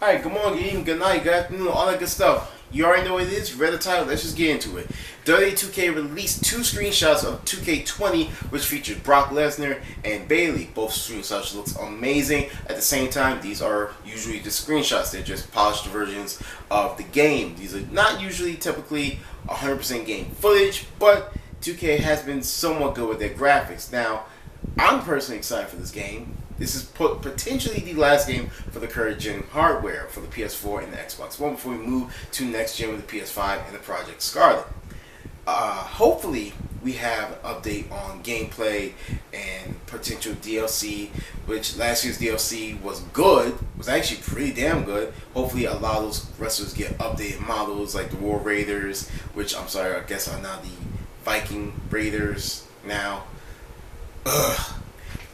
Alright, good morning, good evening, good night, good afternoon, all that good stuff. You already know what it is, you read the title, let's just get into it. WWE 2K released two screenshots of 2K20, which featured Brock Lesnar and Bayley. Both screenshots looks amazing. At the same time, these are usually just screenshots, they're just polished versions of the game. These are not usually typically 100% game footage, but 2K has been somewhat good with their graphics. Now, I'm personally excited for this game. This is potentially the last game for the current gen hardware for the PS4 and the Xbox One before we move to next gen with the PS5 and the Project Scarlet. Hopefully, we have an update on gameplay and potential DLC, which last year's DLC was good, was actually pretty damn good. Hopefully, a lot of those wrestlers get updated models like the War Raiders, which I'm sorry, I guess are now the Viking Raiders now.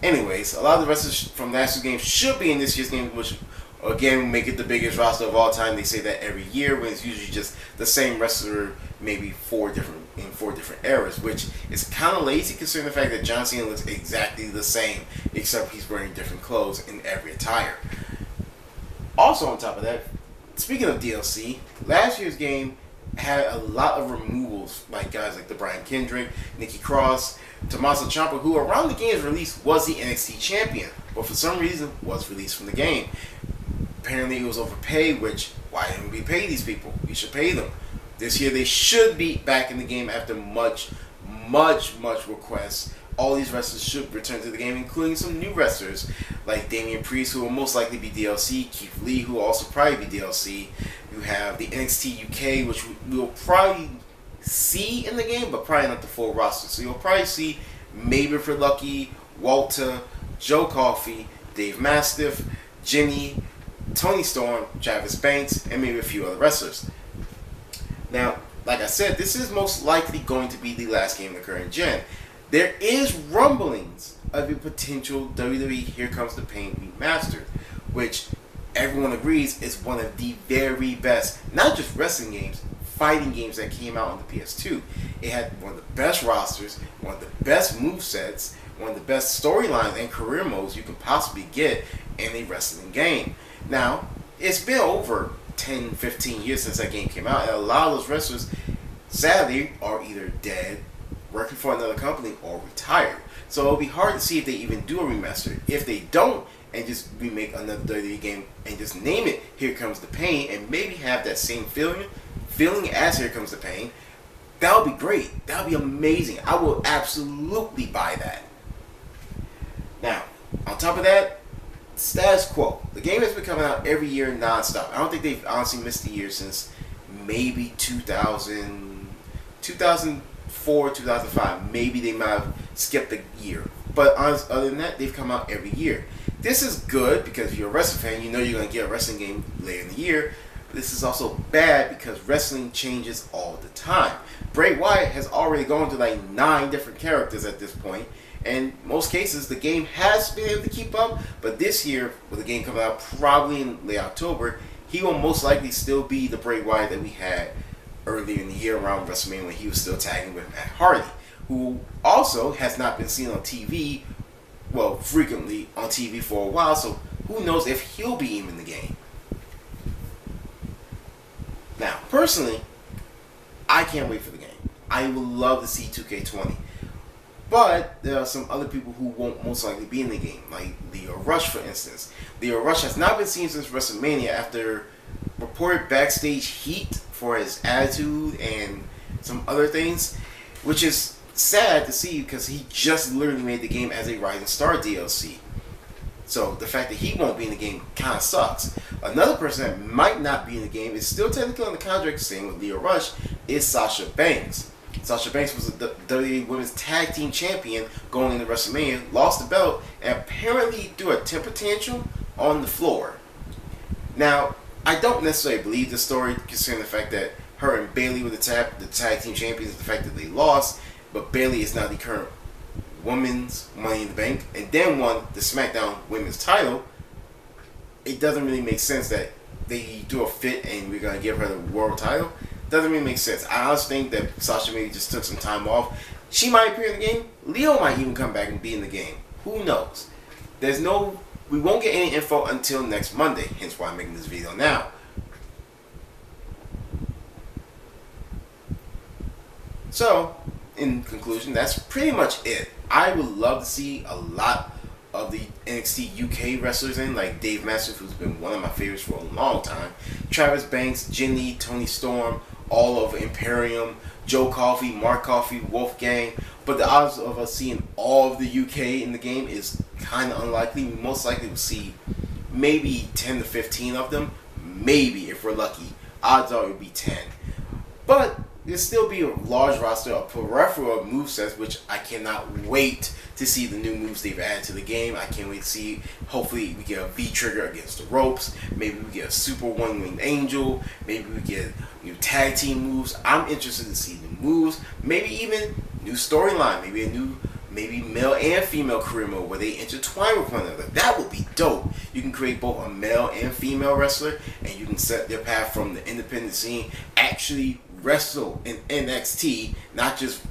Anyways, a lot of the wrestlers from last year's game should be in this year's game, which again make it the biggest roster of all time. They say that every year, when it's usually just the same wrestler, maybe four different eras, which is kind of lazy considering the fact that John Cena looks exactly the same, except he's wearing different clothes in every attire. Also, on top of that, speaking of DLC, last year's game had a lot of removals by guys like the Brian Kendrick, Nikki Cross, Tommaso Ciampa, who around the game's release was the NXT champion, but for some reason was released from the game. Apparently it was overpaid, which, why didn't we pay these people? We should pay them. This year they should be back in the game after much requests. All these wrestlers should return to the game, including some new wrestlers like Damian Priest, who will most likely be DLC, Keith Lee, who will also probably be DLC. You have the NXT UK, which we will probably see in the game, but probably not the full roster. So you'll probably see maybe for Lucky, Walter, Joe Coffey, Dave Mastiff, Jenny, Tony Storm, Travis Banks, and maybe a few other wrestlers. Now, like I said, this is most likely going to be the last game of the current gen. There is rumblings of a potential WWE Here Comes the Pain remastered, which everyone agrees is one of the very best, not just wrestling games, fighting games that came out on the PS2. It had one of the best rosters, one of the best movesets, one of the best storylines and career modes you can possibly get in a wrestling game. Now, it's been over 10, 15 years since that game came out, and a lot of those wrestlers, sadly, are either dead, working for another company, or retired. So it'll be hard to see if they even do a remaster. If they don't, and just remake another WWE game and just name it Here Comes the Pain, and maybe have that same feeling as Here Comes the Pain, that would be great. That would be amazing. I will absolutely buy that. Now, on top of that, status quo. The game has been coming out every year non-stop. I don't think they've honestly missed a year since maybe 2004, 2005. Maybe they might have skipped a year. But other than that, they've come out every year. This is good because if you're a wrestling fan, you know you're going to get a wrestling game later in the year. But this is also bad because wrestling changes all the time. Bray Wyatt has already gone through like 9 different characters at this point. And in most cases, the game has been able to keep up. But this year, with the game coming out probably in late October, he will most likely still be the Bray Wyatt that we had earlier in the year around WrestleMania when he was still tagging with Matt Hardy, who also has not been seen on TV, well, frequently on TV for a while, so who knows if he'll be even in the game. Now, personally, I can't wait for the game. I would love to see 2K20. But there are some other people who won't most likely be in the game, like Leo Rush, for instance. Leo Rush has not been seen since WrestleMania after reported backstage heat for his attitude and some other things, which is sad to see because he just literally made the game as a Rising Star DLC. So the fact that he won't be in the game kind of sucks. Another person that might not be in the game is still technically on the contract, same with Leo Rush, is Sasha Banks. Sasha Banks was the WWE Women's Tag Team Champion going into WrestleMania, lost the belt, and apparently threw a temper tantrum on the floor. Now, I don't necessarily believe this story, considering the fact that her and Bayley were the tag team champions, the fact that they lost, but Bayley is now the current Women's Money in the Bank, and then won the SmackDown Women's title. It doesn't really make sense that they do a fit and we're going to give her the world title. Doesn't really make sense. I honestly think that Sasha maybe just took some time off. She might appear in the game. Leo might even come back and be in the game. Who knows? There's no we won't get any info until next Monday, hence why I'm making this video now. So, in conclusion, that's pretty much it. I would love to see a lot of the NXT UK wrestlers in, like Dave Mastiff, who's been one of my favorites for a long time, Travis Banks, Jinny, Tony Storm, all of Imperium, Joe Coffey, Mark Coffey, Wolfgang. But the odds of us seeing all of the UK in the game is kind of unlikely. We most likely will see maybe 10 to 15 of them. Maybe, if we're lucky. Odds are it would be 10. But there'll still be a large roster of peripheral movesets, which I cannot wait to see the new moves they've added to the game. I can't wait to see. Hopefully we get a V-trigger against the ropes. Maybe we get a super one-winged angel. Maybe we get new tag team moves. I'm interested to see new moves. Maybe even new storyline. Maybe a new, maybe male and female career mode where they intertwine with one another. That would be dope. You can create both a male and female wrestler, and you can set their path from the independent scene, actually wrestle in NXT, not just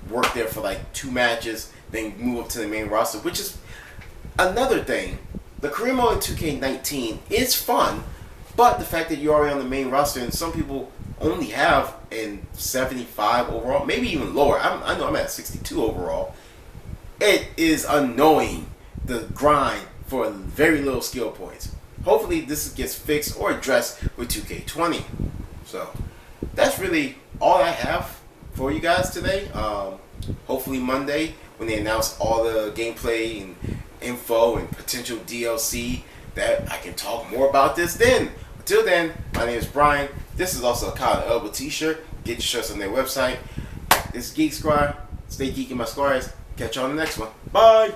work there for like 2 matches, then move up to the main roster, which is another thing. The career mode in 2K19 is fun, but the fact that you're already on the main roster, and some people only have in 75 overall, maybe even lower. I know I'm at 62 overall. It is annoying, the grind for very little skill points. Hopefully this gets fixed or addressed with 2K20. So that's really all I have for you guys today. Hopefully Monday, when they announce all the gameplay and info and potential DLC, that I can talk more about this then. Until then, my name is Brian. This is also a Collar Elbow t-shirt. Get your shirts on their website. This is Geek Squire. Stay geeking, my squires. Catch you on the next one. Bye!